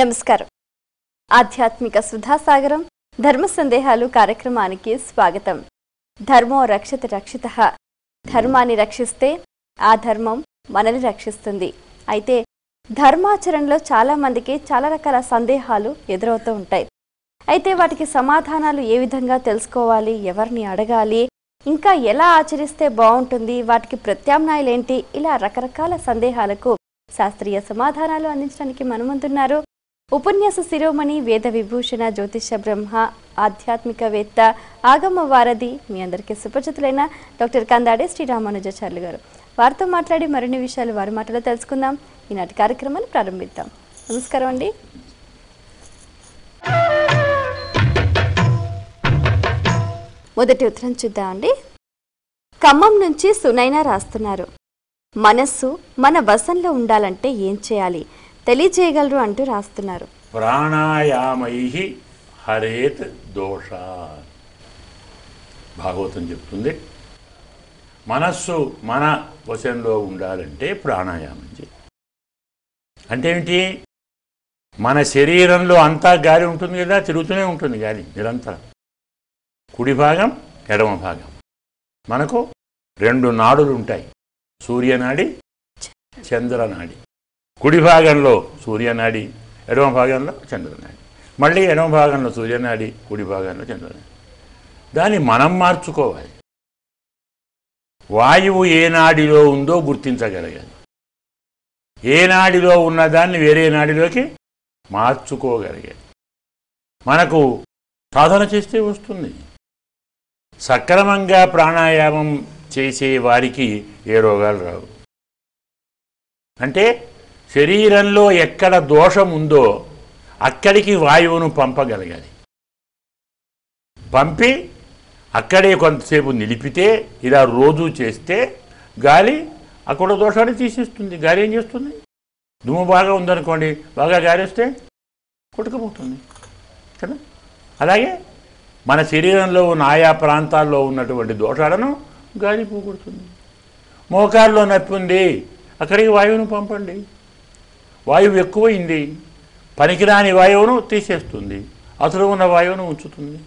నమస్కారం. ఆధ్యాత్మిక సుధాసాగరం ధర్మ సందేహాలు కార్యక్రమానికి స్వాగతం. ధర్మో రక్షిత రక్షితః. ధర్మాన్ని రక్షిస్తే ఆ ధర్మం మనల్ని రక్షిస్తుంది. అయితే ధర్మాచరణలో చాలా మందికి చాలా రకాల సందేహాలు ఎదురవుతూ ఉంటాయి. అయితే వాటికి సమాధానాలు ఏ విధంగా తెలుసుకోవాలి, ఎవరిని అడగాలి, ఇంకా ఎలా ఆచరిస్తే బాగుంటుంది, వాటికి ప్రత్యామ్నాయాలు ఏంటి, ఇలా రకరకాల సందేహాలకు శాస్త్రీయ సమాధానాలు అందించడానికి మన ముందున్నారు ఉపన్యాస శిరోమణి, వేద విభూషణ, జ్యోతిష బ్రహ్మ, ఆధ్యాత్మికవేత్త, ఆగమ వారధి, మీ అందరికీ సుపరిచితులైన డాక్టర్ కందాడే శ్రీరామానుజాచార్యులు గారు. వారితో మాట్లాడి మరిన్ని విషయాలు వారి మాటలో తెలుసుకుందాం. ఈనాటి కార్యక్రమాన్ని ప్రారంభిద్దాం. నమస్కారం అండి. మొదటి ఉత్తరం చూద్దామండి. ఖమ్మం నుంచి సునైనా రాస్తున్నారు. మనస్సు మన వశంలో ఉండాలంటే ఏం చేయాలి తెలియజేయగలరు అంటూ రాస్తున్నారు. ప్రాణాయామై హరేత్ దోష. భాగవతం చెప్తుంది మనస్సు మన వశంలో ఉండాలంటే ప్రాణాయామం చేయాలి. అంటే ఏంటి? మన శరీరంలో అంతా గాలి ఉంటుంది కదా, తిరుగుతూనే ఉంటుంది గాలి నిరంతరం. కుడి భాగం, ఎడమ భాగం. మనకు రెండు నాడులు ఉంటాయి, సూర్యనాడి, చంద్రనాడి. కుడి భాగంలో సూర్యనాడి, ఎడమ భాగంలో చంద్రనాడి. మళ్ళీ ఎడమ భాగంలో సూర్యనాడి, కుడి భాగంలో చంద్రనాడి. దాన్ని మనం మార్చుకోవాలి. వాయువు ఏ నాడిలో ఉందో గుర్తించగలగాలి. ఏ నాడిలో ఉన్నదాన్ని వేరే నాడిలోకి మార్చుకోగలిగాలి. మనకు సాధన చేస్తే వస్తుంది. సక్రమంగా ప్రాణాయామం చేసే వారికి ఏ రోగాలు రావు. అంటే శరీరంలో ఎక్కడ దోషం ఉందో అక్కడికి వాయువును పంపగలగాలి. పంపి అక్కడే కొంతసేపు నిలిపితే, ఇలా రోజు చేస్తే గాలి అక్కడ దోషాన్ని తీసేస్తుంది. గాలి ఏం చేస్తుంది? దుమ్ము బాగా ఉందనుకోండి, బాగా గాలి వస్తే కొట్టుకుపోతుంది కదా. అలాగే మన శరీరంలో ఉన్న ఆయా ప్రాంతాల్లో ఉన్నటువంటి దోషాలను గాలి పోగొడుతుంది. మోకాల్లో నొప్పి ఉంది, అక్కడికి వాయువును పంపండి. వాయువు ఎక్కువైంది, పనికిరాని వాయువును తీసేస్తుంది, అసలు ఉన్న వాయువును ఉంచుతుంది.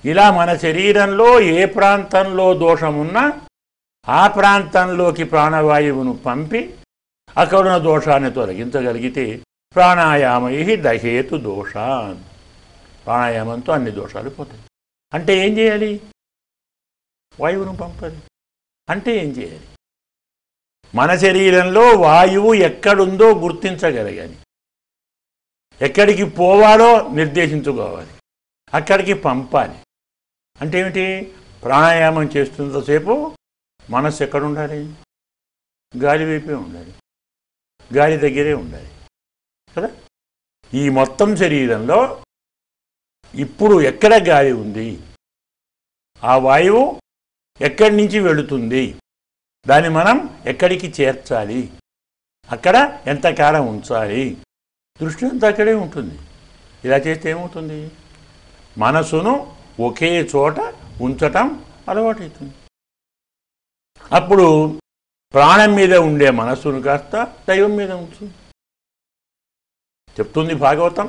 ఇలా మన శరీరంలో ఏ ప్రాంతంలో దోషం ఉన్నా ఆ ప్రాంతంలోకి ప్రాణవాయువును పంపి అక్కడున్న దోషాన్ని తొలగించగలిగితే ప్రాణాయామై దహేతు దోషాన్. ప్రాణాయామంతో అన్ని దోషాలు పోతాయి. అంటే ఏం చేయాలి? వాయువును పంపాలి. అంటే ఏం చేయాలి? మన శరీరంలో వాయువు ఎక్కడుందో గుర్తించగలగాలి. ఎక్కడికి పోవాలో నిర్దేశించుకోవాలి, అక్కడికి పంపాలి. అంటే ఏమిటి? ప్రాణాయామం చేస్తున్నంతసేపు మనస్సు ఎక్కడ ఉండాలి? గాలి వైపే ఉండాలి, గాలి దగ్గరే ఉండాలి కదా. ఈ మొత్తం శరీరంలో ఇప్పుడు ఎక్కడ గాలి ఉంది, ఆ వాయువు ఎక్కడి నుంచి వెళుతుంది, దాన్ని మనం ఎక్కడికి చేర్చాలి, అక్కడ ఎంతకాలం ఉంచాలి, దృష్టి అంతా అక్కడే ఉంటుంది. ఇలా చేస్తే ఏమవుతుంది? మనసును ఒకే చోట ఉంచటం అలవాటవుతుంది. అప్పుడు ప్రాణం మీద ఉండే మనస్సును కాస్త దైవం మీద ఉంచు. చెప్తుంది భాగవతం,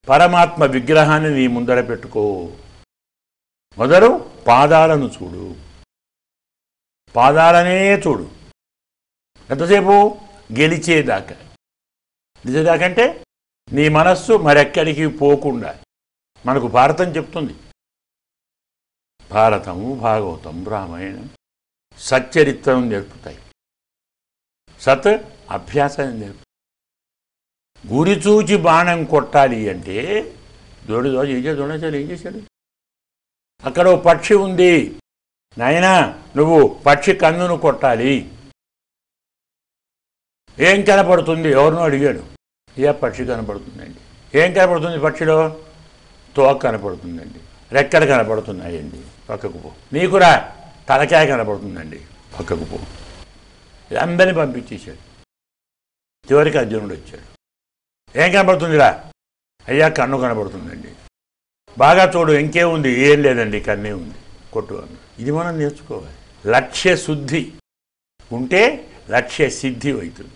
పరమాత్మ విగ్రహాన్ని నీ ముందర పెట్టుకో. మొదలు పాదాలను చూడు, పాదాలనే చూడు. ఎంతసేపు? గెలిచేదాకా. గెలిచేదాకంటే నీ మనస్సు మరెక్కడికి పోకుండా. మనకు భారతం చెప్తుంది. భారతము, భాగవతం, రామాయణం సచ్చరిత్రం నేర్పుతాయి. సత్ అభ్యాసాన్ని నేర్పుతాయి. గురి చూచి బాణం కొట్టాలి అంటే ఏం చేశాడు? అక్కడ ఓ పక్షి ఉంది, నాయనా నువ్వు పక్షి కన్నును కొట్టాలి. ఏం కనపడుతుంది? ఎవరినో అడిగాడు. ఏ పక్షి కనపడుతుందండి. ఏం కనపడుతుంది పక్షిలో? తోక కనపడుతుందండి, రెక్కలు కనపడుతున్నాయండి, పక్కకు పో. నీకురా తలకాయ కనపడుతుందండి, పక్కకు పో. అందరినీ పంపించేశాడు. చివరికి అర్జునుడు వచ్చాడు. ఏం కనపడుతుందిరా? అయ్యా కన్ను కనపడుతుందండి. బాగా చూడు, ఇంకేముంది? ఏం లేదండి, కన్నే ఉంది, కొట్టు అన్న. ఇది మనం నేర్చుకోవాలి. లక్ష్య శుద్ధి ఉంటే లక్ష్య సిద్ధి అవుతుంది.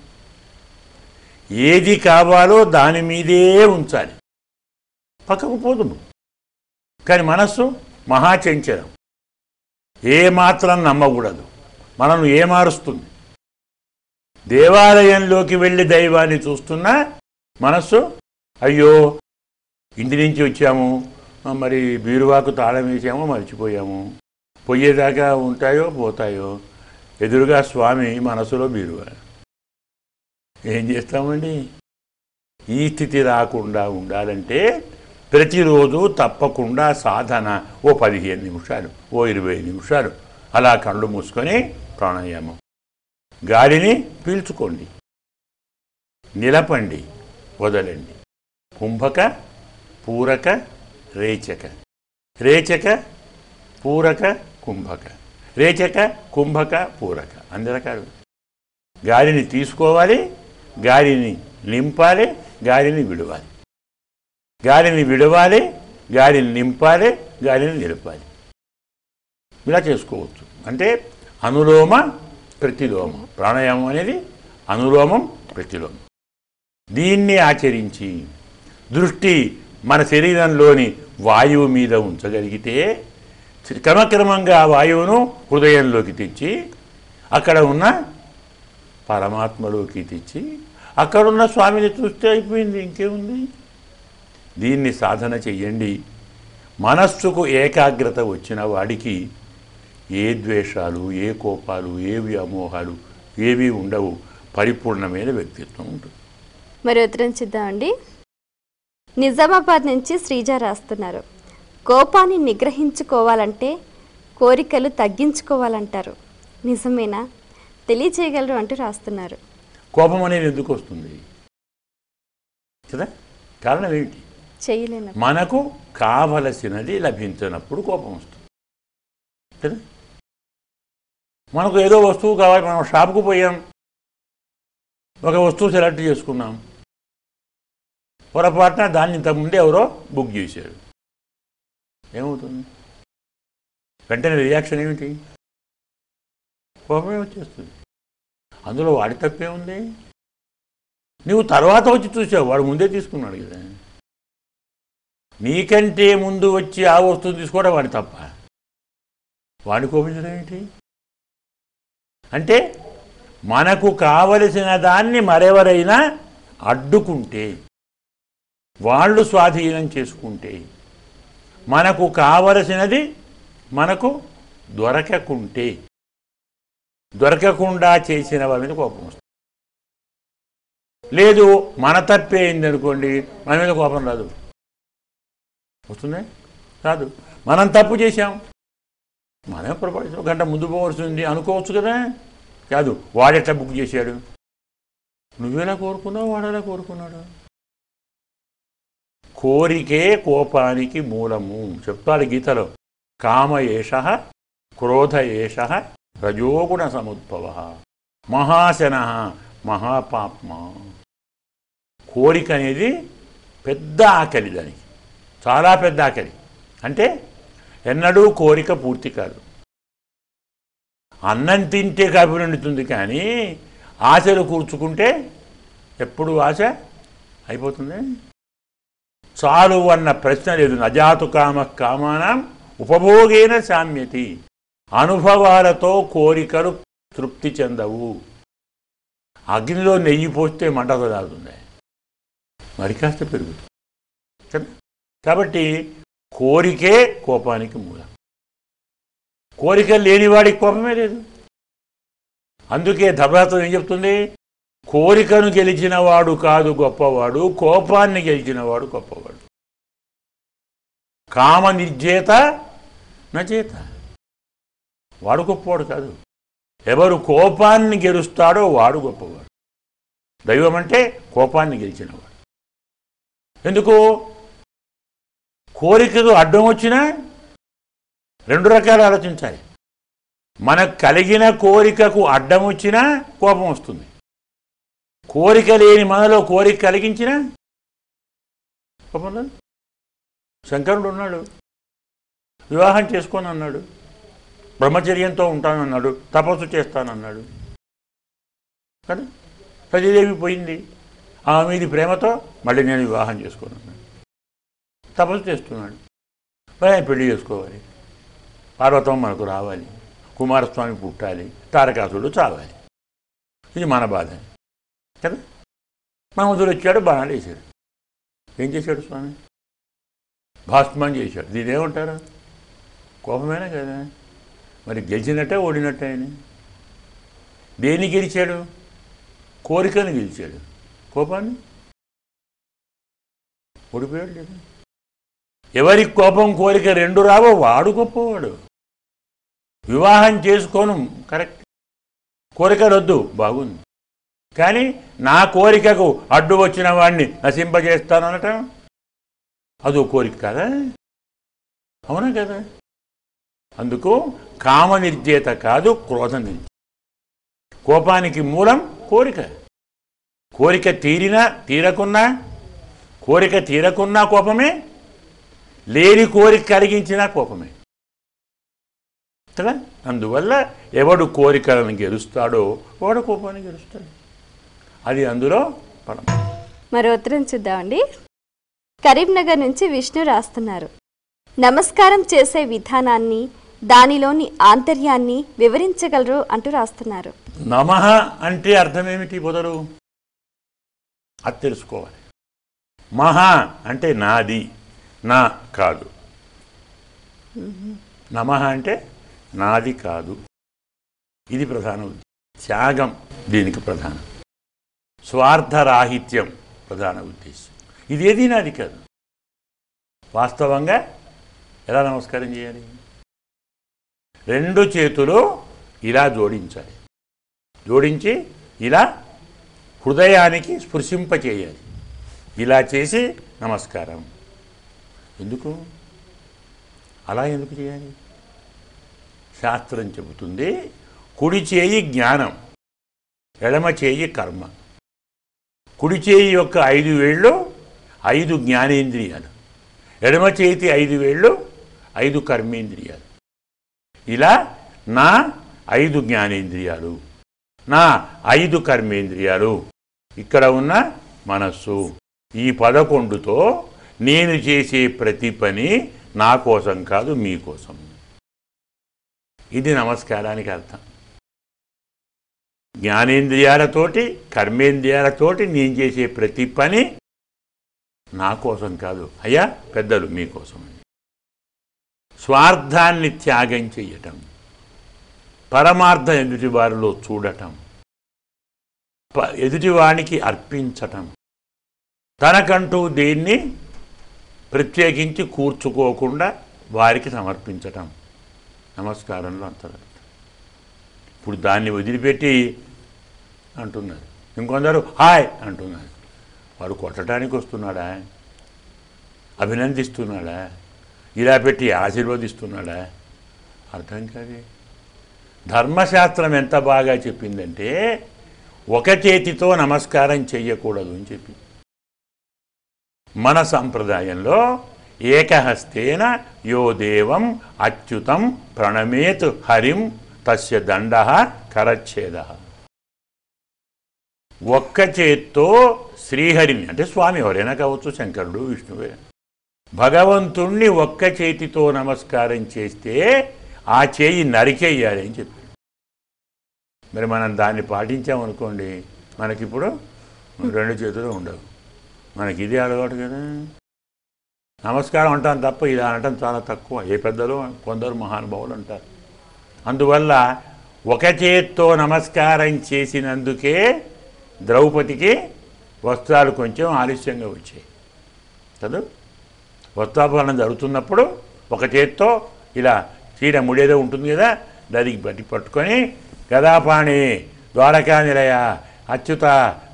ఏది కావాలో దాని మీదే ఉంచాలి, పక్కకు పోదు. కానీ మనస్సు మహాచంచలం, ఏమాత్రం నమ్మకూడదు, మనల్ని ఏమారుస్తుంది. దేవాలయంలోకి వెళ్ళి దైవాన్ని చూస్తున్నా మనస్సు అయ్యో ఇంటి నుంచి వచ్చాము, మరి బీరువాకు తాళం వేసామో మర్చిపోయాము, పోయేదాకా ఉంటాయో పోతాయో, ఎదురుగా స్వామి మనసులో బీరువా. ఏం చేస్తామండి? ఈ స్థితి రాకుండా ఉండాలంటే ప్రతిరోజు తప్పకుండా సాధన, ఓ 15 నిమిషాలు, ఓ 20 నిమిషాలు అలా కళ్ళు మూసుకొని ప్రాణాయామం. గాలిని పీల్చుకోండి, నిలపండి, వదలండి. కుంభక, పూరక, రేచక, రేచక, పూరక, కుంభక, రేచక, కుంభక, పూరక, అన్ని రకాలు. గాలిని తీసుకోవాలి, గాలిని నింపాలి, గాలిని విడవాలి, గాలిని విడవాలి, గాలిని నింపాలి, గాలిని నిలపాలి. ఇలా చేసుకోవచ్చు. అంటే అనులోమ ప్రతిలోమం. ప్రాణాయామం అనేది అనులోమం ప్రతిలోమం. దీన్ని ఆచరించి దృష్టి మన శరీరంలోని వాయువు మీద ఉంచగలిగితే క్రమక్రమంగా ఆ వాయువును హృదయంలోకి తెచ్చి అక్కడ ఉన్న పరమాత్మలోకి తెచ్చి అక్కడున్న స్వామిని చూస్తే అయిపోయింది, ఇంకేముంది. దీన్ని సాధన చెయ్యండి. మనస్సుకు ఏకాగ్రత వచ్చిన వాడికి ఏ ద్వేషాలు, ఏ కోపాలు, ఏ వ్యామోహాలు ఏవీ ఉండవు. పరిపూర్ణమైన వ్యక్తిత్వం ఉంటుంది. మరి ఉత్తరం చూద్దామండి. నిజామాబాద్ నుంచి శ్రీజ రాస్తున్నారు. కోపాన్ని నిగ్రహించుకోవాలంటే కోరికలు తగ్గించుకోవాలంటారు, నిజమేనా? తెలియచేయగలరు అంటూ రాస్తున్నారు. కోపం అనేది ఎందుకు వస్తుంది కదా? కారణం ఏమిటి? చేయలేను. మనకు కావలసినది లభించినప్పుడు కోపం వస్తుంది కదా. మనకు ఏదో వస్తువు కావాలి, మనం షాప్కు పోయాం, ఒక వస్తువు సెలెక్ట్ చేసుకున్నాం, పొరపాటున దాన్ని ఇంతకుముందే ఎవరో బుక్ చేశారు, ఏమవుతుంది? వెంటనే రియాక్షన్ ఏమిటి? కోపమే వచ్చేస్తుంది. అందులో వాడి తప్పే ఉంది. నువ్వు తర్వాత వచ్చి చూసావు, వాడు ముందే తీసుకున్నాడు కదా. నీకంటే ముందు వచ్చి ఆ వస్తువు తీసుకోవడం వాడి తప్ప, వాడిని కోపించడం ఏంటి? అంటే మనకు కావలసిన దాన్ని మరెవరైనా అడ్డుకుంటే, వాళ్ళు స్వాధీనం చేసుకుంటే, మనకు కావలసినది మనకు దొరకకుంటే, దొరకకుండా చేసిన వాళ్ళ మీద కోపం వస్తుంది. లేదు మన తప్పే అయింది అనుకోండి, మన మీద కోపం రాదు. వస్తుంది? రాదు. మనం తప్పు చేశాం, మనమే పొరపాటు, గంట ముందు పోవలసింది అనుకోవచ్చు కదా. కాదు, వాడెట్లా బుక్ చేశాడు, నువ్వెలా కోరుకున్నావు, వాడెలా కోరుకున్నాడు. కోరికే కోపానికి మూలము చెప్తాడు గీతలో. కామ ఏషః క్రోధ ఏషః రజోగుణ సముద్భవ మహాశన మహాపాప్మ. కోరిక అనేది పెద్ద ఆకలి, దానికి చాలా పెద్ద ఆకలి. అంటే ఎన్నడూ కోరిక పూర్తి కాదు. అన్నం తింటే కడుపు నిండుతుంది, కానీ ఆశలు కూర్చుకుంటే ఎప్పుడు ఆశ అయిపోతుంది. చాలు అన్న ప్రశ్న లేదు. నజాతు కామ కామానాం ఉపభోగేన సామ్యతి. అనుభవాలతో కోరికలు తృప్తి చెందవు. అగ్నిలో నెయ్యి పోస్తే మంట తాగుతుంది, మరి కాస్త పెరుగుతుంది కదా. కాబట్టి కోరికే కోపానికి మూలం. కోరిక లేనివాడికి కోపమే లేదు. అందుకే ధర్మశాస్త్రం ఏం చెప్తుంది? కోరికను గెలిచిన వాడు కాదు గొప్పవాడు, కోపాన్ని గెలిచిన వాడు గొప్పవాడు. కామ నిర్జేత నచేత, వాడు గొప్పవాడు కాదు. ఎవరు కోపాన్ని గెలుస్తాడో వాడు గొప్పవాడు. దైవం అంటే కోపాన్ని గెలిచినవాడు. ఎందుకు? కోరికకు అడ్డం వచ్చినా రెండు రకాలు ఆలోచించాలి. మనకు కలిగిన కోరికకు అడ్డం వచ్చినా కోపం వస్తుంది. కోరిక లేని మనలో కోరిక కలిగించినా కోపం లేదు. శంకరుడు ఉన్నాడు, వివాహం చేసుకొని అన్నాడు, బ్రహ్మచర్యంతో ఉంటానన్నాడు, తపస్సు చేస్తానన్నాడు కదా. సతీదేవి పోయింది, ఆమె మీది ప్రేమతో మళ్ళీ నేను వివాహం చేసుకున్నాను. తపస్సు చేస్తున్నాడు. మరి ఆయన పెళ్లి చేసుకోవాలి, పార్వతం మనకు రావాలి, కుమారస్వామి పుట్టాలి, తారకాసుడు చావాలి. ఇది మన బాధ కదా. మహమ్మదుడు వచ్చాడు, బాణాలు వేసాడు. ఏం చేశాడు స్వామి? భాస్మం చేశాడు. దీనేమంటారు? కోపమేనా కదా. మరి గెలిచినట్టే ఓడినట్టే ఆయన. దేన్ని గెలిచాడు? కోరికను గెలిచాడు. కోపాన్ని ఓడిపోయాడు లేదా? ఎవరికి కోపం కోరిక రెండు రావో వాడు గొప్పవాడు. వివాహం చేసుకోను కరెక్ట్, కోరికలొద్దు బాగుంది, కానీ నా కోరికకు అడ్డు వచ్చిన వాడిని నశింపజేస్తాను అనటం అదో కోరిక కదా. అవునా కదా. అందుకు కామ నిర్జేత కాదు, క్రోధ నిర్జేత. కోపానికి మూలం కోరిక. కోరిక తీరకున్నా కోపమే, లేని కోరిక కలిగించినా కోపమే కదా. అందువల్ల ఎవడు కోరికలను గెలుస్తాడో వాడు కోపాన్ని గెలుస్తాడు. అది అందులో పడం. మరో ఉత్తరం చూద్దామండి. కరీంనగర్ నుంచి విష్ణు రాస్తున్నారు. నమస్కారం చేసే విధానాన్ని, దానిలోని ఆంతర్యాన్ని వివరించగలరు అంటూ రాస్తున్నారు. నమః అంటే అర్థమేమిటి మొదలు అది తెలుసుకోవాలి. మహా అంటే నాది, నా కాదు. నమః అంటే నాది కాదు. ఇది ప్రధానం. త్యాగం దీనికి ప్రధానం. స్వార్థరాహిత్యం ప్రధాన ఉద్దేశం. ఇదేది నాది కాదు. వాస్తవంగా ఎలా నమస్కారం చేయాలి? రెండు చేతులు ఇలా జోడించాలి. జోడించి ఇలా హృదయానికి స్పృశింపచేయాలి. ఇలా చేసి నమస్కారం. ఎందుకు అలా ఎందుకు చేయాలి? శాస్త్రం చెబుతుంది, కుడి చేయి జ్ఞానం, ఎడమ చేయి కర్మ. కుడి చేయి యొక్క 5 వేళ్ళు 5 జ్ఞానేంద్రియాలు, ఎడమ చేతి 5 వేళ్ళు 5 కర్మేంద్రియాలు. ఇలా నా 5 జ్ఞానేంద్రియాలు, నా 5 కర్మేంద్రియాలు, ఇక్కడ ఉన్న మనస్సు, ఈ 11తో నేను చేసే ప్రతి పని నా కోసం కాదు, మీకోసం. ఇది నమస్కారానికి అర్థం. జ్ఞానేంద్రియాలతోటి కర్మేంద్రియాలతోటి నేను చేసే ప్రతి పని నా కోసం కాదు, అయ్యా పెద్దలు మీకోసం. స్వార్థాన్ని త్యాగం చెయ్యటం, పరమార్థం ఎదుటివారిలో చూడటం, ఎదుటివానికి అర్పించటం, తనకంటూ దేన్ని ప్రత్యేకించి కూర్చుకోకుండా వారికి సమర్పించటం నమస్కారంలో అంతరం. ఇప్పుడు దాన్ని వదిలిపెట్టి అంటున్నారు. ఇంకొందరు హాయ్ అంటున్నారు. వాడు కొట్టడానికి వస్తున్నాడా? అభినందిస్తున్నాడా? ఇలా పెట్టి ఆశీర్వదిస్తున్నాడా? అర్థం కాదు. ధర్మశాస్త్రం ఎంత బాగా చెప్పిందంటే ఒక చేతితో నమస్కారం చెయ్యకూడదు అని చెప్పి. మన సంప్రదాయంలో ఏకహస్తేన యో దేవం అచ్యుతం ప్రణమేత్ హరిం తస్య దండః కరచ్ఛేదః. ఒక్క చేత్తో శ్రీహరిని అంటే స్వామి ఎవరైనా కావచ్చు, శంకరుడు విష్ణువే, భగవంతుణ్ణి ఒక్క చేతితో నమస్కారం చేస్తే ఆ చేయి నరికేయాలి అని చెప్పాడు. మరి మనం దాన్ని పాటించామనుకోండి, మనకిప్పుడు 2 చేతులు ఉండవు. మనకి ఇది అలవాటు కదా. నమస్కారం అంటాం తప్ప ఇది అనటం చాలా తక్కువ. ఏ పెద్దలు కొందరు మహానుభావులు అంటారు. అందువల్ల ఒక చేత్తో నమస్కారం చేసినందుకే ద్రౌపదికి వస్త్రాలు కొంచెం ఆలస్యంగా వచ్చాయి కదా. వస్త్రాపహరణం జరుగుతున్నప్పుడు ఒక చేత్తో ఇలా చీర ముడేదో ఉంటుంది కదా, దానికి పట్టుకొని గదాపాణి ద్వారకా నిలయ అచ్యుత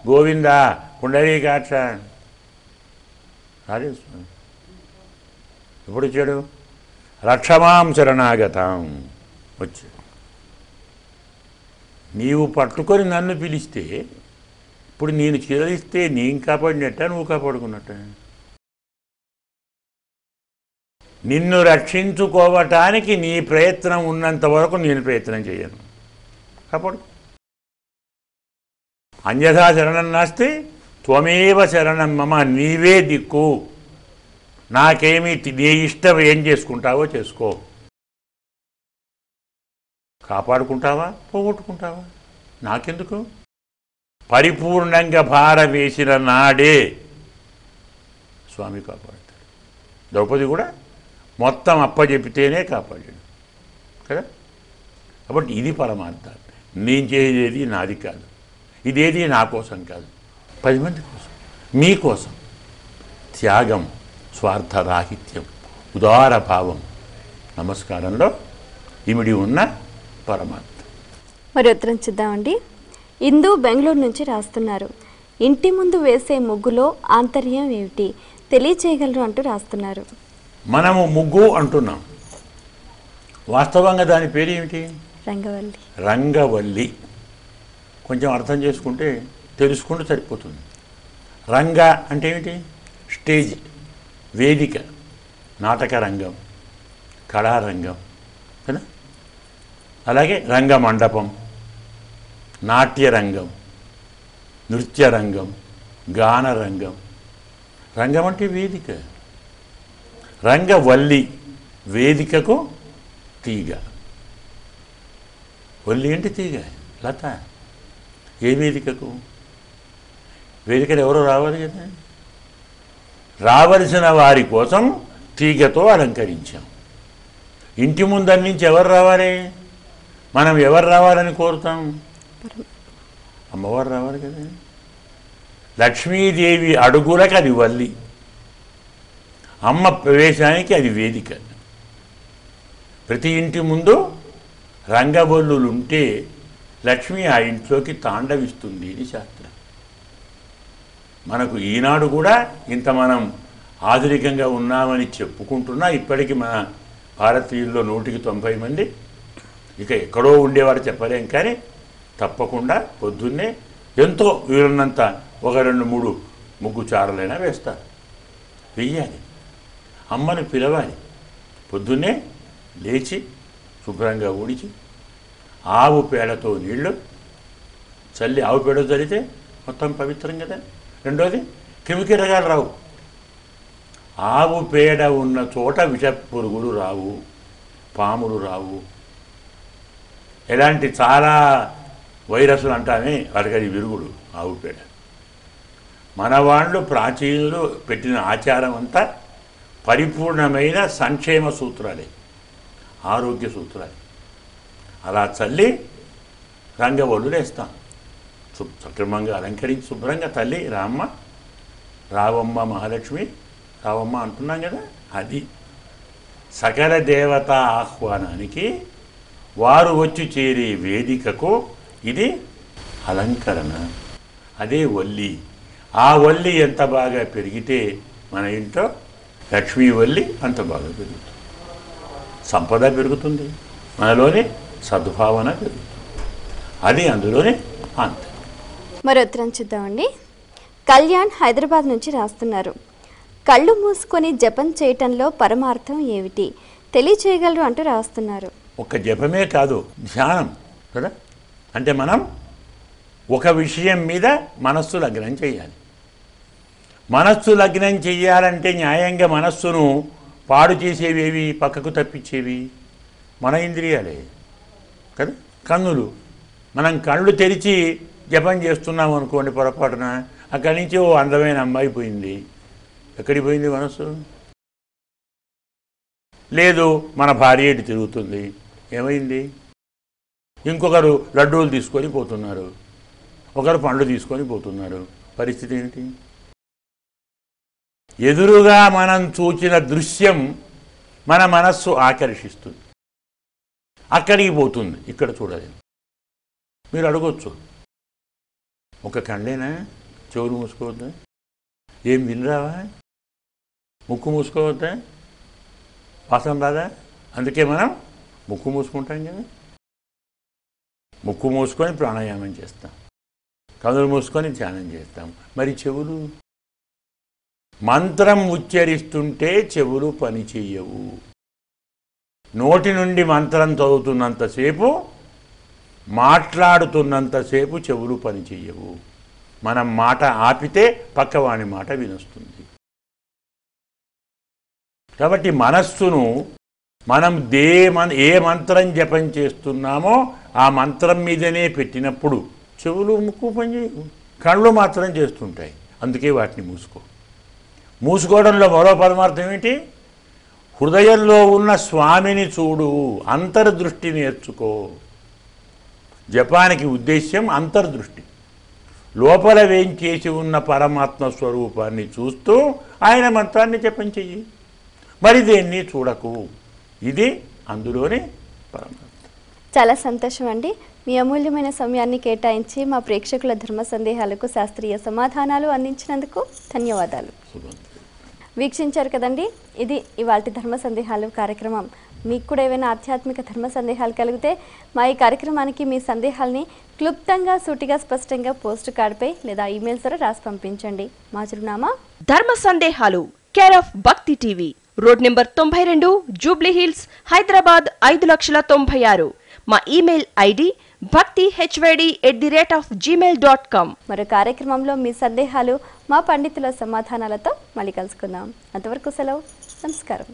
గోవింద పుండరీకాక్ష అదే ఎప్పుడు వచ్చాడు? రక్షమాం శరణాగతం వచ్చాడు. నీవు పట్టుకొని నన్ను పిలిస్తే ఇప్పుడు నేను చిరలిస్తే నేను కాపాడినట్ట, నువ్వు కాపాడుకున్నట్ట? నిన్ను రక్షించుకోవటానికి నీ ప్రయత్నం ఉన్నంత వరకు నేను ప్రయత్నం చేయను. కాపాడు. అన్యథా శరణం నాస్తి త్వమేవ శరణం మమ, నీవే దిక్కు, నాకేమీ నీ ఇష్టం, ఏం చేసుకుంటావో చేసుకో. కాపాడుకుంటావా పోగొట్టుకుంటావా నాకెందుకు? పరిపూర్ణంగా భార వేసిన నాడే స్వామి కాపాడుతాడు. ద్రౌపది కూడా మొత్తం అప్పచెపితేనే కాపాడాడు కదా. కాబట్టి ఇది పరమార్థం. నేను చేసేది నాది కాదు, ఇదేది నా కోసం కాదు, 10 మంది కోసం, మీకోసం. త్యాగం, స్వార్థరాహిత్యం, ఉదార భావం, నమస్కారంలో ఇమిడి ఉన్న పరమార్థం. మరి ఉత్తరం చూద్దామండి. ఇందు బెంగళూరు నుంచి రాస్తున్నారు. ఇంటి ముందు వేసే ముగ్గులో ఆంతర్యం ఏమిటి తెలియచేయగలరు అంటూ రాస్తున్నారు. మనము ముగ్గు అంటున్నాం, వాస్తవంగా దాని పేరు ఏమిటి? రంగవల్లి. రంగవల్లి. కొంచెం అర్థం చేసుకుంటే తెలుసుకుంటూ సరిపోతుంది. రంగ అంటే ఏమిటి? స్టేజ్, వేదిక, నాటక రంగం, కళారంగం కదా. అలాగే రంగ మండపం, నాట్యరంగం, నృత్యరంగం, గానరంగం. రంగం అంటే వేదిక. రంగవల్లి, వేదికకు తీగ. వల్లి అంటే తీగ, లత. ఏ వేదికకు? వేదికలు ఎవరో రావాలి కదా, రావలసిన వారి కోసం తీగతో అలంకరించాం. ఇంటి ముందరి నుంచి ఎవరు రావాలి? మనం ఎవరు రావాలని కోరుతాం? అమ్మవారు రావాలి కదా. లక్ష్మీదేవి అడుగులకు అది వల్లి, అమ్మ ప్రవేశానికి అది వేదిక. ప్రతి ఇంటి ముందు రంగవల్లులుంటే లక్ష్మి ఆ ఇంట్లోకి తాండవిస్తుంది ఇది శాస్త్రం. మనకు ఈనాడు కూడా ఇంత మనం ఆధునికంగా ఉన్నామని చెప్పుకుంటున్నా, ఇప్పటికీ మన భారతీయుల్లో 190 మంది, ఇక ఎక్కడో ఉండేవారు చెప్పలేం, కానీ తప్పకుండా పొద్దున్నే ఎంతో వీరున్నంత 1, 2, 3 ముగ్గు చారలైనా వేస్తారు. వెయ్యాలి, అమ్మను పిలవాలి. పొద్దున్నే లేచి శుభ్రంగా ఊడిచి ఆవు పేడతో నీళ్లు చల్లి, ఆవు పేడ చల్లితే మొత్తం పవిత్రం కదా. రెండోది, క్రిమికీటకాలు రావు. ఆవు పేడ ఉన్న చోట విష పురుగులు రావు, పాములు రావు. ఎలాంటి చాలా వైరస్లు అంటానే వాటికి అది విరుగుడు ఆవు పేడ. మన వాళ్ళు ప్రాచీనులు పెట్టిన ఆచారం అంతా పరిపూర్ణమైన సంక్షేమ సూత్రాలే, ఆరోగ్య సూత్రాలు. అలా చల్లి రంగవల్లులు వేస్తాం. సక్రమంగా అలంకరించి శుభ్రంగా తల్లి రామ్మ, రావమ్మ, మహాలక్ష్మి, రావమ్మ అంటున్నాం కదా. అది సకల దేవతా ఆహ్వానానికి వారు వచ్చి చేరే వేదికకు ఇది అలంకరణ. అదే వల్లి. ఆ వల్లి ఎంత బాగా పెరిగితే మన ఇంట్లో లక్ష్మీ వల్లి అంత బాగా పెరుగుతుంది, సంపద పెరుగుతుంది, మనలోని సద్భావన పెరుగుతుంది. అది అందులోనే అంతే. మరి ఉత్తరం చూద్దామండి. కళ్యాణ్ హైదరాబాద్ నుంచి రాస్తున్నారు. కళ్ళు మూసుకొని జపం చేయటంలో పరమార్థం ఏమిటి తెలియచేయగలరు అంటూ రాస్తున్నారు. ఒక జపమే కాదు, ధ్యానం కదా. అంటే మనం ఒక విషయం మీద మనస్సు లగ్నం చేయాలి. మనస్సు లగ్నం చెయ్యాలంటే న్యాయంగా మనస్సును పాడు చేసేవేవి, పక్కకు తప్పించేవి మన ఇంద్రియాలే కదా. కన్నులు. మనం కళ్ళు తెరిచి జపం చేస్తున్నాం అనుకోండి, పొరపాటున అక్కడి నుంచి ఓ అందమైన అమ్మాయి పోయింది. ఎక్కడికి పోయింది మనస్సు? లేదు, మన భార్య ఎటు తిరుగుతుంది, ఏమైంది? ఇంకొకరు లడ్డూలు తీసుకొని పోతున్నారు, ఒకరు పండ్లు తీసుకొని పోతున్నారు. పరిస్థితి ఏమిటి? ఎదురుగా మనం చూచిన దృశ్యం మన మనస్సు ఆకర్షిస్తుంది, అక్కడికి పోతుంది, ఇక్కడ చూడలేదు. మీరు అడగొచ్చు, ఒక కళ్ళేనా, చెవులు మూసుకోవద్దా, ఏం వినరావా, ముక్కు మూసుకోవద్దా, వాసన రాదా? అందుకే మనం ముక్కు మూసుకుంటాం కదా. ముక్కు మూసుకొని ప్రాణాయామం చేస్తాం, కనులు మూసుకొని ధ్యానం చేస్తాం. మరి చెవులు? మంత్రం ఉచ్చరిస్తుంటే చెవులు పని చెయ్యవు. నోటి నుండి మంత్రం చదువుతున్నంతసేపు, మాట్లాడుతున్నంతసేపు చెవులు పని చెయ్యవు. మనం మాట ఆపితే పక్కవాని మాట వినొస్తుంది. కాబట్టి మనస్సును మనం ఏ మంత్రం జపం చేస్తున్నామో ఆ మంత్రం మీదనే పెట్టినప్పుడు చెవులు ముక్కు పనిచేయవు, కళ్ళు మాత్రం చేస్తుంటాయి. అందుకే వాటిని మూసుకోవడంలో మరో పరమార్థం ఏంటి? హృదయంలో ఉన్న స్వామిని చూడు, అంతర్దృష్టి నేర్చుకో. జపానికి ఉద్దేశ్యం అంతర్దృష్టి. లోపల వేంచేసి ఉన్న పరమాత్మ స్వరూపాన్ని చూస్తూ ఆయన మంత్రాన్ని జపం చెయ్యి, మరి దేన్ని చూడకు. ఇది అందులోనే పరమాత్మ. చాలా సంతోషం అండి. మీ అమూల్యమైన సమయాన్ని కేటాయించి మా ప్రేక్షకుల ధర్మ సందేహాలకు శాస్త్రీయ సమాధానాలు అందించినందుకు ధన్యవాదాలు. వీక్షించారు కదండి, ఇది ఇవాల్టి ధర్మ సందేహాలు కార్యక్రమం. మీకు కూడా ఏవైనా ఆధ్యాత్మిక ధర్మ సందేహాలు కలిగితే మా ఈ కార్యక్రమానికి మీ సందేహాల్ని క్లుప్తంగా, సూటిగా, స్పష్టంగా పోస్ట్ కార్డుపై లేదా ఈమెయిల్ ద్వారా రాసి పంపించండి. మా చిరునామా ధర్మ సందేహాలు, కేర్ ఆఫ్ భక్తి TV, road number 92, Jubilee hills, Hyderabad 5,96,000. మా ఈమెయిల్ ఐడి bhaktihyd@gmail.com. మరో కార్యక్రమంలో మీ సందేహాలు మా పండితుల సమాధానాలతో మళ్ళీ కలుసుకుందాం. అంతవరకు సెలవు. నమస్కారం.